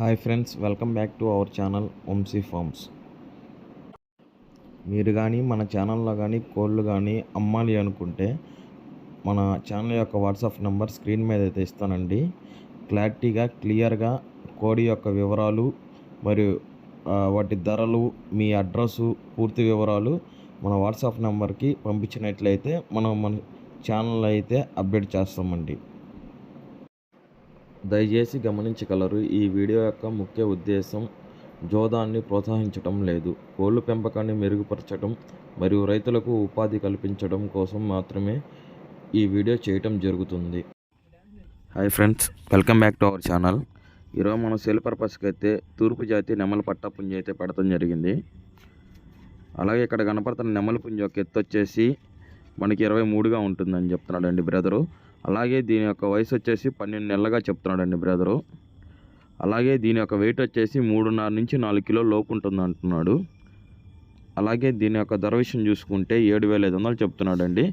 Hi friends, welcome back to our channel Vamshi farms. మీరు కానీ మన ఛానల్లో కానీ కోళ్ళు కానీ అమ్మాలి అనుకుంటే మన ఛానల్ యొక్క వాట్సాప్ నెంబర్ స్క్రీన్ మీద అయితే ఇస్తానండి. క్లారిటీగా క్లియర్గా కోడి యొక్క వివరాలు మరియు వాటి ధరలు, మీ అడ్రస్సు, పూర్తి వివరాలు మన వాట్సాప్ నెంబర్కి పంపించినట్లయితే మన ఛానల్ అయితే అప్డేట్ చేస్తామండి. దయచేసి గమనించగలరు, ఈ వీడియో యొక్క ముఖ్య ఉద్దేశం జోదాన్ని ప్రోత్సహించడం లేదు, కోళ్ల పెంపకాన్ని మెరుగుపరచడం మరియు రైతులకు ఉపాధి కల్పించడం కోసం మాత్రమే ఈ వీడియో చేయటం జరుగుతుంది. Hi friends, welcome back to our channel. ఈరోజు మనం సేల్ పర్పస్కి అయితే తూర్పు జాతి నెమల పట్టా పుంజి అయితే పెడతాం జరిగింది. అలాగే ఇక్కడ కనపడుతున్న నెమల పుంజి యొక్క ఎత్తు వచ్చేసి మనకి 23గా ఉంటుందని చెప్తున్నాడండి బ్రదరు. అలాగే దీని యొక్క వయసు వచ్చేసి 12 నెలలుగా చెప్తున్నాడండి బ్రదరు. అలాగే దీని యొక్క వెయిట్ వచ్చేసి 3.5 నుంచి 4 కిలోల లోపు ఉంటుంది అంటున్నాడు. అలాగే దీని యొక్క ధర విషయం చూసుకుంటే 7,500 చెప్తున్నాడండి.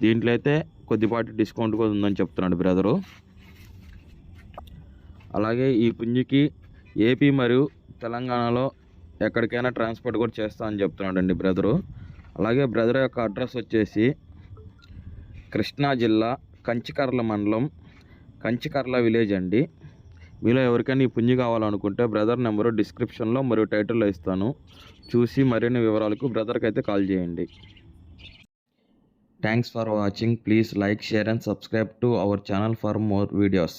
దీంట్లో అయితే కొద్దిపాటి డిస్కౌంట్ కూడా ఉందని చెప్తున్నాడు బ్రదరు. అలాగే ఈ పుంజికి ఏపీ మరియు తెలంగాణలో ఎక్కడికైనా ట్రాన్స్పోర్ట్ కూడా చేస్తా అని చెప్తున్నాడండి బ్రదరు. అలాగే బ్రదర్ యొక్క అడ్రస్ వచ్చేసి కృష్ణా జిల్లా కంచికర్ల మండలం, కంచికర్ల విలేజ్ అండి. మీలో ఎవరికైనా ఈ పుంజి కావాలనుకుంటే బ్రదర్ నెంబరు డిస్క్రిప్షన్లో మరియు టైటిల్లో ఇస్తాను. చూసి మరిన్ని వివరాలకు బ్రదర్కి అయితే కాల్ చేయండి. Thanks for watching. Please like, share and subscribe to our channel for more videos.